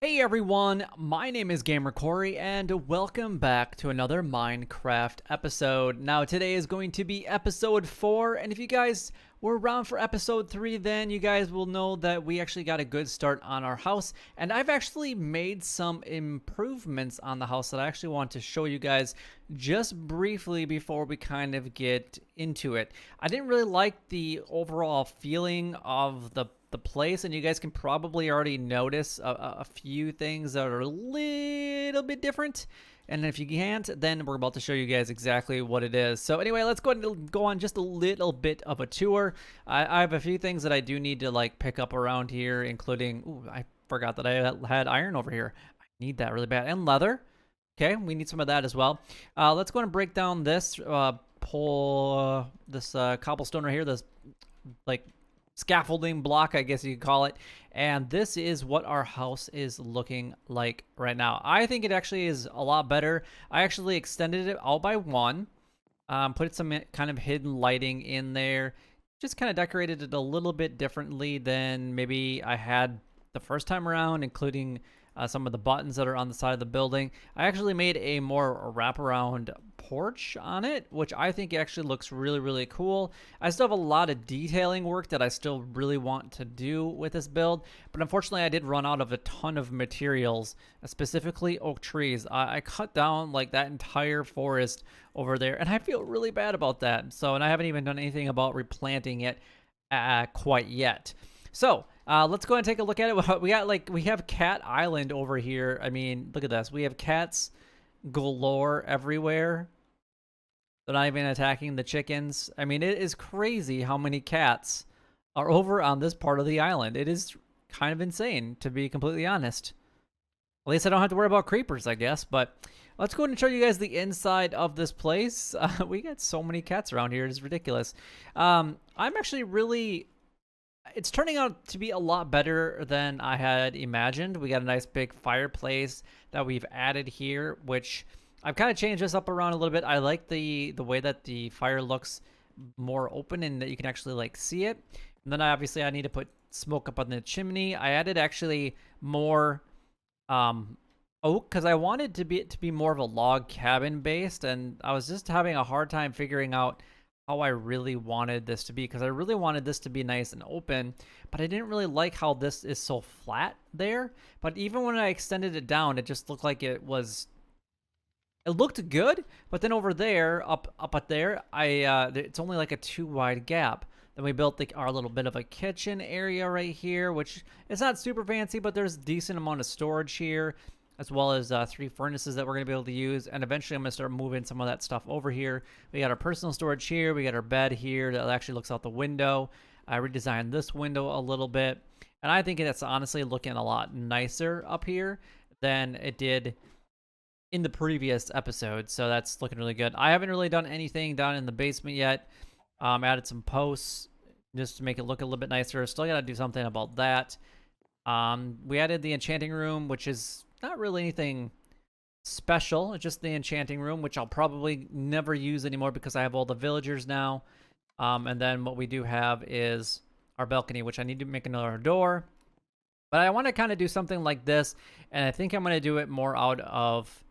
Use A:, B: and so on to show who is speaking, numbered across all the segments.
A: Hey everyone, my name is Gamer Corey and welcome back to another Minecraft episode. Now today is going to be episode 4, and if you guys were around for episode 3, then you guys will know that we actually got a good start on our house, and I've actually made some improvements on the house that I actually want to show you guys just briefly before we kind of get into it. I didn't really like the overall feeling of the place, and you guys can probably already notice a few things that are a little bit different, and if you can't, then we're about to show you guys exactly what it is. So anyway, let's go ahead and go on just a little bit of a tour. I have a few things that I do need to like pick up around here, including I forgot that I had iron over here. I need that really bad, and leather. Okay, we need some of that as well. Let's go and break down this cobblestone right here, this like scaffolding block, I guess you could call it. And this is what our house is looking like right now. I think it actually is a lot better. I actually extended it all by one, put some kind of hidden lighting in there, just kind of decorated it a little bit differently than maybe I had the first time around, including some of the buttons that are on the side of the building. I actually made a more wraparound porch on it, which I think actually looks really, really cool. I still have a lot of detailing work that I still really want to do with this build, but unfortunately I did run out of a ton of materials, specifically oak trees. I cut down like that entire forest over there, and I feel really bad about that. So, and I haven't even done anything about replanting it quite yet. So let's go ahead and take a look at it. We have Cat Island over here. I mean, look at this. We have cats galore everywhere. They're not even attacking the chickens. I mean, it is crazy how many cats are over on this part of the island. It is kind of insane, to be completely honest. At least I don't have to worry about creepers, I guess. But let's go ahead and show you guys the inside of this place. We got so many cats around here. It's ridiculous. I'm actually really... It's turning out to be a lot better than I had imagined. We got a nice big fireplace that we've added here, which I've kind of changed this up around a little bit. I like the way that the fire looks more open and that you can actually like see it. And then obviously I need to put smoke up on the chimney. I added actually more oak because I wanted to be more of a log cabin based, and I was just having a hard time figuring out how I really wanted this to be, because I really wanted this to be nice and open, but I didn't really like how this is so flat there. But even when I extended it down, it just looked like it looked good, but then over there, up there, it's only like a 2 wide gap. Then we built our little bit of a kitchen area right here, which is not super fancy, but there's a decent amount of storage here, as well as 3 furnaces that we're going to be able to use. And eventually I'm going to start moving some of that stuff over here. We got our personal storage here. We got our bed here that actually looks out the window. I redesigned this window a little bit, and I think it's honestly looking a lot nicer up here than it did in the previous episode. So that's looking really good. I haven't really done anything down in the basement yet. Added some posts just to make it look a little bit nicer. Still got to do something about that. We added the enchanting room, which is not really anything special. It's just the enchanting room, which I'll probably never use anymore because I have all the villagers now. And then what we do have is our balcony, which I need to make another door. But I want to kind of do something like this, and I think I'm going to do it more out of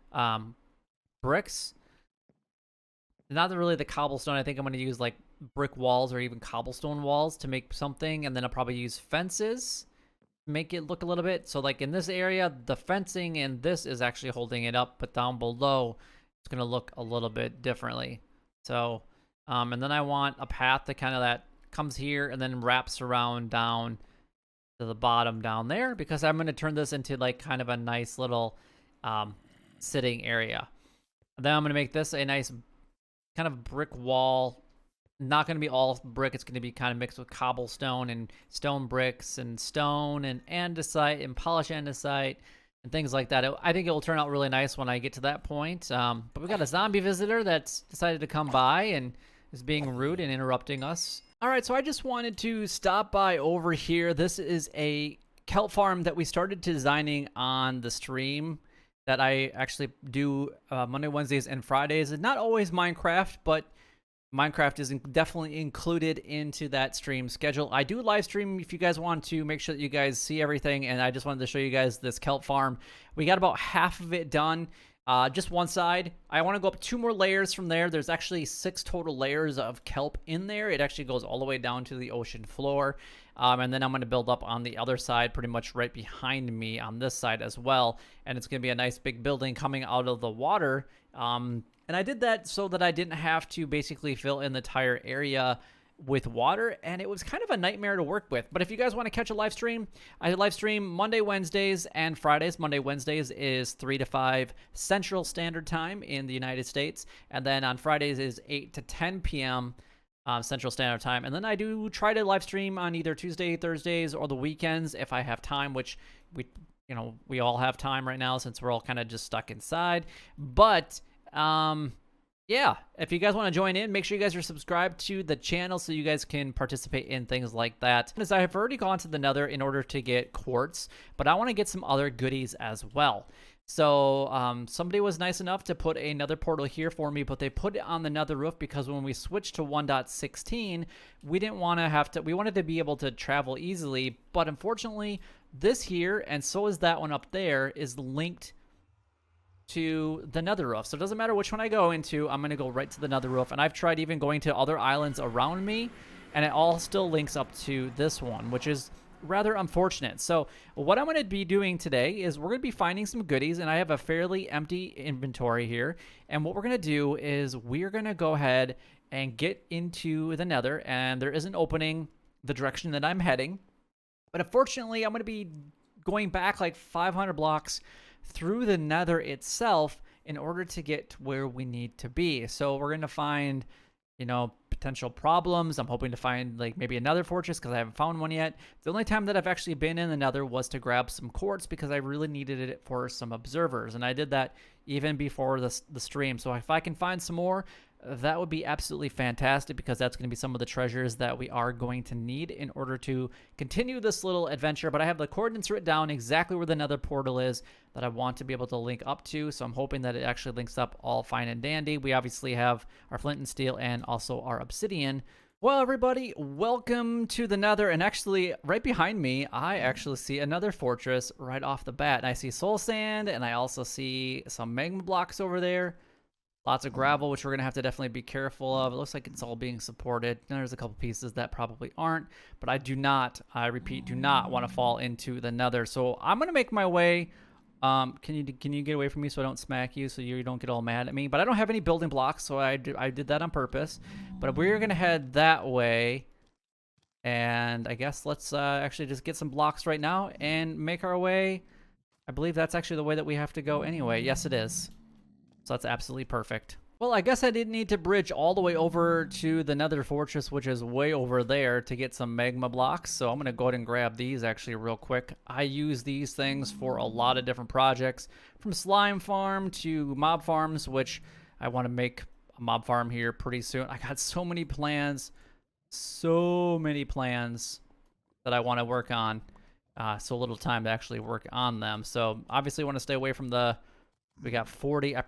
A: bricks. Not really the cobblestone. I think I'm going to use like brick walls or even cobblestone walls to make something, and then I'll probably use fences, make it look a little bit. So like in this area, the fencing and this is actually holding it up, but down below it's going to look a little bit differently. So and then I want a path that that comes here and then wraps around down to the bottom down there, because I'm going to turn this into like kind of a nice little sitting area. And then I'm going to make this a nice kind of brick wall. Not going to be all brick. It's going to be kind of mixed with cobblestone and stone bricks and stone and andesite and polished andesite and things like that. I think it will turn out really nice when I get to that point. But we got a zombie visitor that's decided to come by and is being rude and interrupting us. All right, so I just wanted to stop by over here. This is a kelp farm that we started designing on the stream that I actually do Monday, Wednesdays, and Fridays. It's not always Minecraft, but Minecraft is definitely included into that stream schedule. I do live stream if you guys want to make sure that you guys see everything, and I just wanted to show you guys this kelp farm. We got about half of it done. Just one side. I want to go up 2 more layers from there. There's actually 6 total layers of kelp in there. It actually goes all the way down to the ocean floor. And then I'm going to build up on the other side, pretty much right behind me on this side as well. And it's going to be a nice big building coming out of the water. And I did that so that I didn't have to basically fill in the entire area with water, and it was kind of a nightmare to work with. But if you guys want to catch a live stream, I live stream Monday, Wednesdays, and Fridays. Monday, Wednesdays is 3 to 5 Central Standard Time in the United States, and then on Fridays is 8 to 10 p.m. Central Standard Time. And then I do try to live stream on either Tuesday, Thursdays, or the weekends if I have time, which we all have time right now since we're all kind of just stuck inside. But yeah, if you guys want to join in, make sure you guys are subscribed to the channel so you guys can participate in things like that. As I have already gone to the Nether in order to get quartz, but I want to get some other goodies as well. So somebody was nice enough to put another portal here for me, but they put it on the Nether roof because when we switched to 1.16, we didn't want to have to, we wanted to be able to travel easily, but unfortunately this here, and so is that one up there, is linked to the Nether roof. So it doesn't matter which one I go into, I'm going to go right to the Nether roof. And I've tried even going to other islands around me, and it all still links up to this one, which is rather unfortunate. So what I'm going to be doing today is we're going to be finding some goodies, and I have a fairly empty inventory here. And what we're going to do is we're going to go ahead and get into the Nether, and there is an opening the direction that I'm heading. But unfortunately, I'm going to be going back like 500 blocks through the Nether itself in order to get to where we need to be. So we're going to find, potential problems. I'm hoping to find like maybe another fortress because I haven't found one yet. The only time that I've actually been in the Nether was to grab some quartz because I really needed it for some observers. And I did that even before the stream. So if I can find some more, that would be absolutely fantastic because that's going to be some of the treasures that we are going to need in order to continue this little adventure. But I have the coordinates written down exactly where the Nether portal is that I want to be able to link up to. So I'm hoping that it actually links up all fine and dandy. We obviously have our flint and steel and also our obsidian. Well, everybody, welcome to the Nether. And actually, right behind me, I actually see another fortress right off the bat. And I see soul sand, and I also see some magma blocks over there. Lots of gravel, which we're going to have to definitely be careful of. It looks like it's all being supported. There's a couple pieces that probably aren't, but I do not, I repeat, do not want to fall into the Nether. So I'm going to make my way. Can you get away from me so I don't smack you, so you don't get all mad at me? But I don't have any building blocks, so I did that on purpose. But we're going to head that way. And I guess let's actually just get some blocks right now and make our way. I believe that's actually the way that we have to go anyway. Yes, it is. So that's absolutely perfect. Well, I guess I didn't need to bridge all the way over to the Nether Fortress, which is way over there, to get some magma blocks. So I'm going to go ahead and grab these actually real quick. I use these things for a lot of different projects, from slime farm to mob farms, which I want to make a mob farm here pretty soon. I got so many plans that I want to work on. So little time to actually work on them. So obviously I want to stay away from the... We got 40. I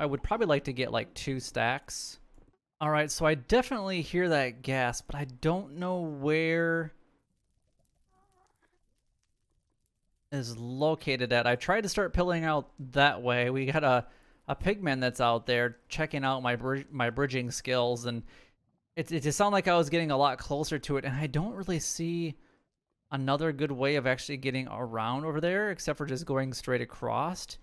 A: would probably like to get like 2 stacks. All right, so I definitely hear that gas, but I don't know where is located at. I tried to start pilling out that way. We got a pigman that's out there checking out my bridging skills, and it just sounded like I was getting a lot closer to it, and I don't really see another good way of actually getting around over there except for just going straight across.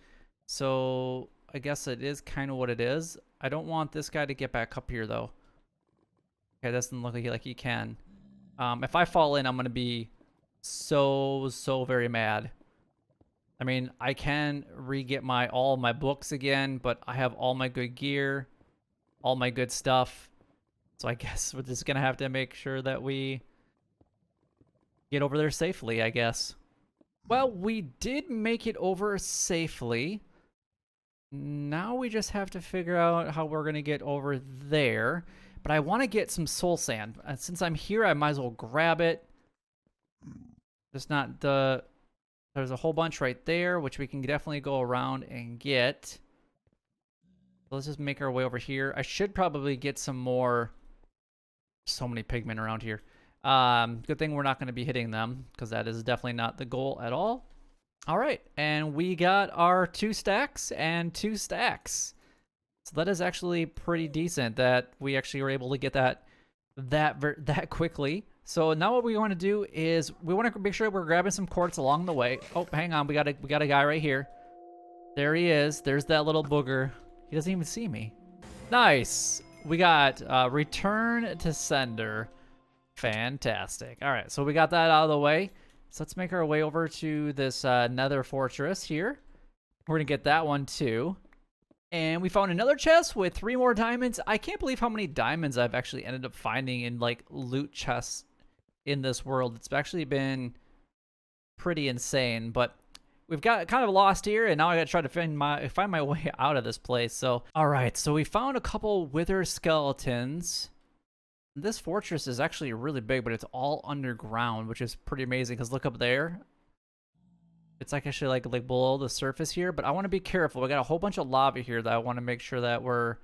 A: So I guess it is kind of what it is. I don't want this guy to get back up here, though. Okay, that doesn't look like he can. If I fall in, I'm going to be so very mad. I mean, I can re-get all my books again, but I have all my good gear, all my good stuff. So I guess we're just going to have to make sure that we get over there safely, I guess. Well, we did make it over safely. Now we just have to figure out how we're going to get over there. But I want to get some soul sand. Since I'm here, I might as well grab it. There's a whole bunch right there, which we can definitely go around and get. Let's just make our way over here. I should probably get some more. So many pigmen around here. Good thing we're not going to be hitting them, because that is definitely not the goal at all. All right, and we got our 2 stacks and 2 stacks. So that is actually pretty decent that we actually were able to get that quickly. So now what we want to do is we want to make sure we're grabbing some quartz along the way. Oh, hang on, we got a guy right here. There he is. There's that little booger. He doesn't even see me. Nice. We got return to sender. Fantastic. All right, so we got that out of the way. So let's make our way over to this Nether Fortress here. We're going to get that one too. And we found another chest with 3 more diamonds. I can't believe how many diamonds I've actually ended up finding in like loot chests in this world. It's actually been pretty insane, but we've got kind of lost here, and now I got to try to find my way out of this place. So, all right, so we found a couple wither skeletons. This fortress is actually really big, but it's all underground, which is pretty amazing, because look up there. It's like actually like below the surface here, but I want to be careful. We got a whole bunch of lava here that I want to make sure that we're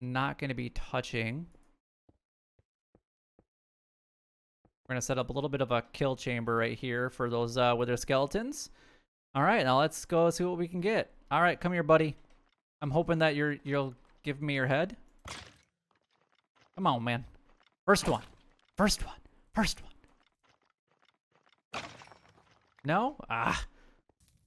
A: not going to be touching. We're going to set up a little bit of a kill chamber right here for those wither skeletons. All right, now let's go see what we can get. All right, come here, buddy. I'm hoping that you'll give me your head. Come on, man. First one. First one. First one. No? Ah.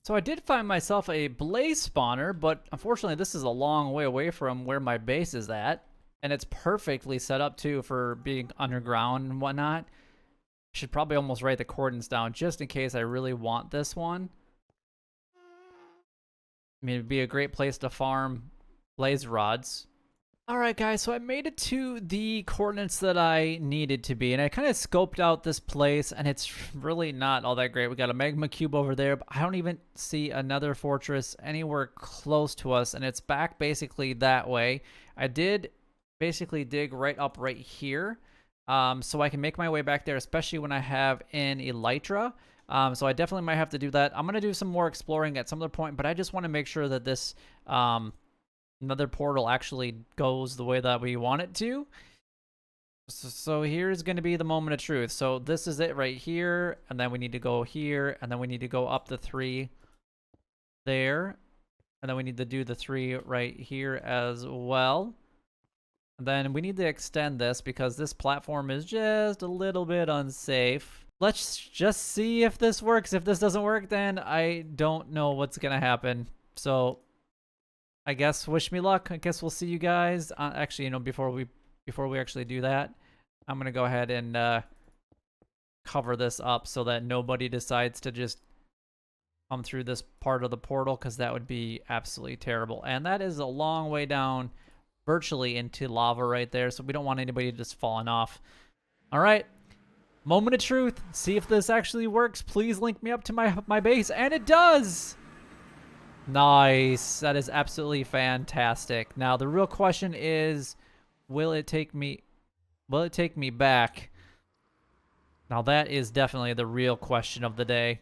A: So I did find myself a blaze spawner, but unfortunately this is a long way away from where my base is at. And it's perfectly set up too for being underground and whatnot. Should probably almost write the coordinates down just in case I really want this one. I mean, it'd be a great place to farm blaze rods. Alright guys, so I made it to the coordinates that I needed to be, and I kind of scoped out this place, and it's really not all that great. We got a magma cube over there, but I don't even see another fortress anywhere close to us, and it's back basically that way. I did basically dig right up right here, so I can make my way back there, especially when I have an elytra. So I definitely might have to do that. I'm going to do some more exploring at some other point, but I just want to make sure that this Nether portal actually goes the way that we want it to. So here's going to be the moment of truth. So this is it right here, and then we need to go here, and then we need to go up the 3 there, and then we need to do the 3 right here as well. And then we need to extend this because this platform is just a little bit unsafe. Let's just see if this works. If this doesn't work, then I don't know what's going to happen. So I guess wish me luck. I guess we'll see you guys. Actually, you know, before we actually do that, I'm going to go ahead and cover this up so that nobody decides to just come through this part of the portal, because that would be absolutely terrible. And that is a long way down, virtually into lava right there, so we don't want anybody just falling off. All right. Moment of truth. See if this actually works. Please link me up to my base. And it does! Nice. That is absolutely fantastic. Now, the real question is, will it take me back? Now, that is definitely the real question of the day.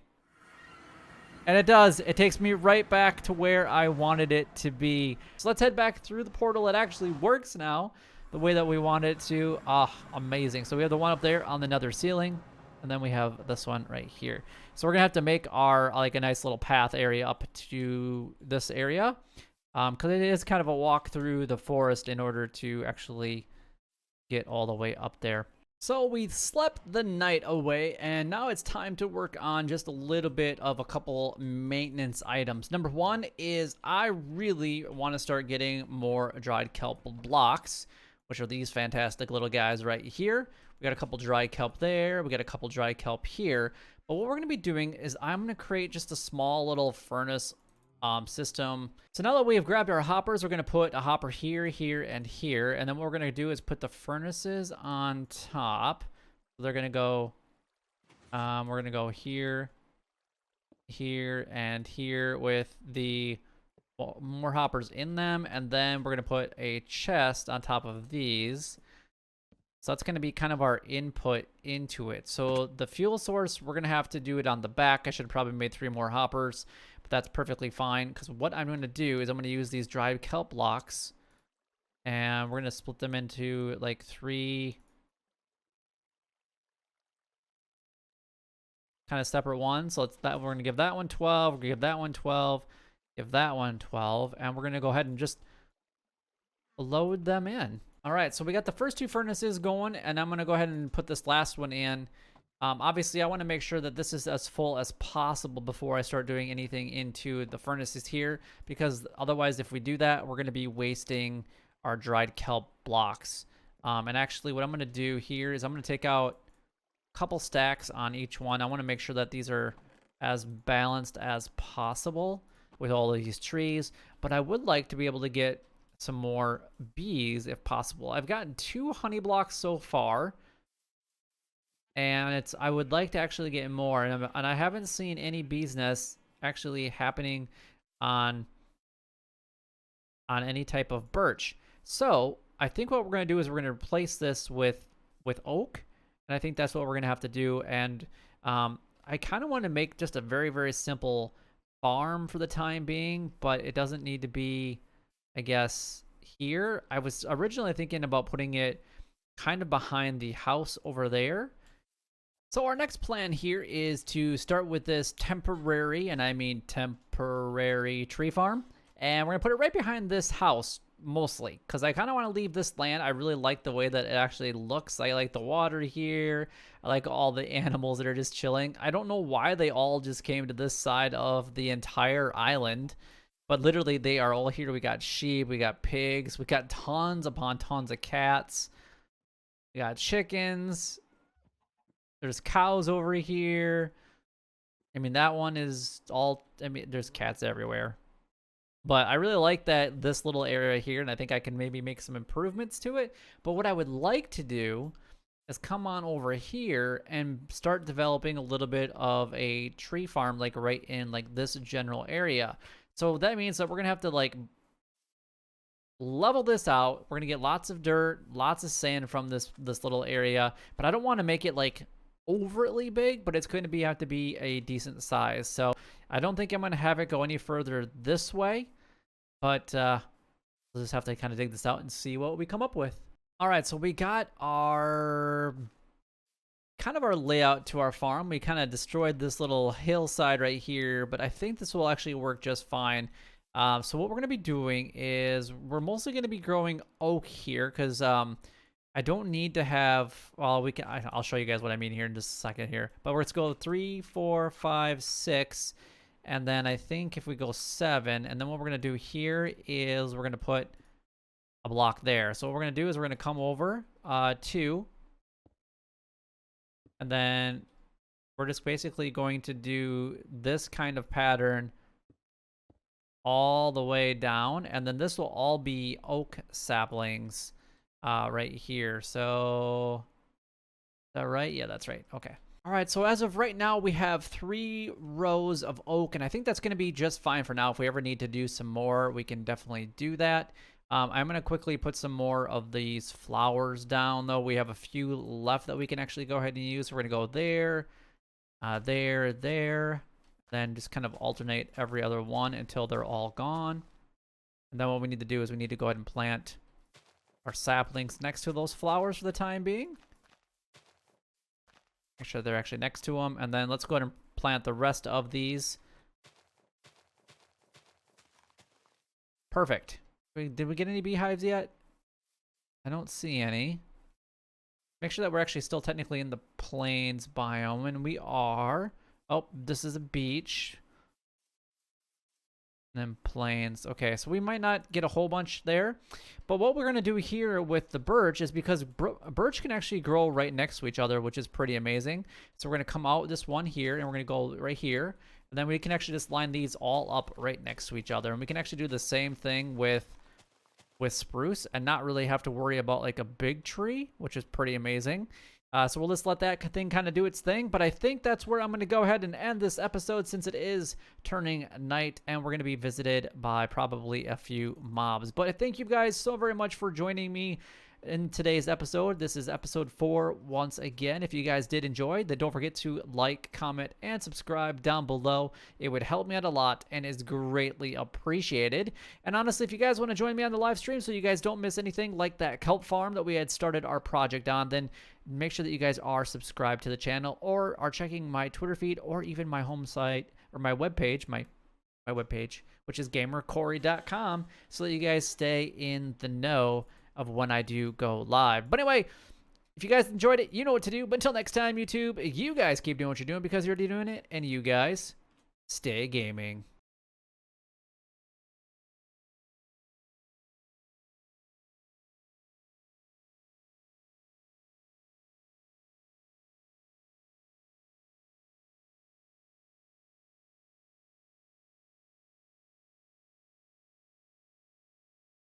A: And it does. It takes me right back to where I wanted it to be. So let's head back through the portal. It actually works now the way that we want it to. Ah, amazing. So we have the one up there on the nether ceiling, and then we have this one right here. So we're gonna have to make our like a nice little path area up to this area, because it is kind of a walk through the forest in order to actually get all the way up there. So we slept the night away, and now it's time to work on just a little bit of a couple maintenance items. Number one is I really want to start getting more dried kelp blocks, which are these fantastic little guys right here. We got a couple dry kelp there. We got a couple dry kelp here. But what we're going to be doing is I'm going to create just a small little furnace system. So now that we have grabbed our hoppers, we're going to put a hopper here, here, and here. And then what we're going to do is put the furnaces on top. They're going to go, we're going to go here, here, and here with the more hoppers in them, and then we're going to put a chest on top of these. So that's going to be kind of our input into it. So the fuel source, we're going to have to do it on the back. I should have probably made 3 more hoppers, but that's perfectly fine, because what I'm going to do is I'm going to use these dried kelp blocks And we're going to split them into like 3 kind of separate ones. So we're going to give that one 12, we're going to give that one 12, give that one 12, and we're going to go ahead and just load them in. All right, so we got the first 2 furnaces going, and I'm going to go ahead and put this last one in. Obviously, I want to make sure that this is as full as possible before I start doing anything into the furnaces here, because otherwise, if we do that, we're going to be wasting our dried kelp blocks. And actually, what I'm going to do here is I'm going to take out a couple stacks on each one. I want to make sure that these are as balanced as possible with all of these trees, but I would like to be able to get some more bees if possible. I've gotten 2 honey blocks so far, and I would like to actually get more, and I haven't seen any bees nests actually happening on any type of birch. So I think what we're going to do is we're going to replace this with oak, and I think that's what we're going to have to do. And I kind of want to make just a very, very simple farm for the time being, but it doesn't need to be, I guess, here. I was originally thinking about putting it kind of behind the house over there. So our next plan here is to start with this temporary, and I mean temporary, tree farm. And we're going to put it right behind this house, mostly, because I kind of want to leave this land. I really like the way that it actually looks. I like the water here. I like all the animals that are just chilling. I don't know why they all just came to this side of the entire island, but literally they are all here. We got sheep, we got pigs, we got tons upon tons of cats. We got chickens. There's cows over here. I mean, that one is all, I mean, there's cats everywhere. But I really like this little area here, and I think I can maybe make some improvements to it. But what I would like to do is come on over here and start developing a little bit of a tree farm, like right in like this general area. So that means that we're gonna have to like level this out. We're gonna get lots of dirt, lots of sand from this little area, but I don't want to make it like overtly big, but it's going to have to be a decent size. So I don't think I'm going to have it go any further this way, but we'll just have to kind of dig this out and see what we come up with. All right, so we got our kind of our layout to our farm. We kind of destroyed this little hillside right here, but I think this will actually work just fine. So what we're going to be doing is we're mostly going to be growing oak here, because I don't need to have, well, I'll show you guys what I mean here in just a second here. But let's go 3, 4, 5, 6. And then I think if we go 7, and then what we're going to do here is we're going to put a block there. So what we're going to do is we're going to come over 2. And then we're just basically going to do this kind of pattern all the way down. And then this will all be oak saplings. Right here. So is that right? Yeah, that's right. Okay. All right. So as of right now, we have 3 rows of oak, and I think that's going to be just fine for now. If we ever need to do some more, we can definitely do that. I'm going to quickly put some more of these flowers down, though. We have a few left that we can actually go ahead and use. We're going to go there, there, then just kind of alternate every other one until they're all gone. And then what we need to do is we need to go ahead and plant our saplings next to those flowers for the time being. Make sure they're actually next to them. And then let's go ahead and plant the rest of these. Perfect. Did we get any beehives yet? I don't see any. Make sure that we're actually still technically in the plains biome, and we are. Oh, this is a beach. And then plains. Okay, so we might not get a whole bunch there. But what we're going to do here with the birch is, because birch can actually grow right next to each other, which is pretty amazing. So we're going to come out this one here, and we're going to go right here. And then we can actually just line these all up right next to each other. And we can actually do the same thing with spruce and not really have to worry about like a big tree, which is pretty amazing. So we'll just let that thing kind of do its thing. But I think that's where I'm going to go ahead and end this episode, since it is turning night and we're going to be visited by probably a few mobs. But I thank you guys so very much for joining me in today's episode. This is episode 4 once again. If you guys did enjoy, then don't forget to like, comment, and subscribe down below. It would help me out a lot and is greatly appreciated. And honestly, if you guys want to join me on the live stream so you guys don't miss anything like that Kelp Farm that we had started our project on, then make sure that you guys are subscribed to the channel or are checking my Twitter feed or even my home site or my webpage, my webpage, which is gamercory.com, so that you guys stay in the know of when I do go live. But anyway, if you guys enjoyed it, you know what to do. But until next time, YouTube, you guys keep doing what you're doing because you're already doing it, and you guys stay gaming.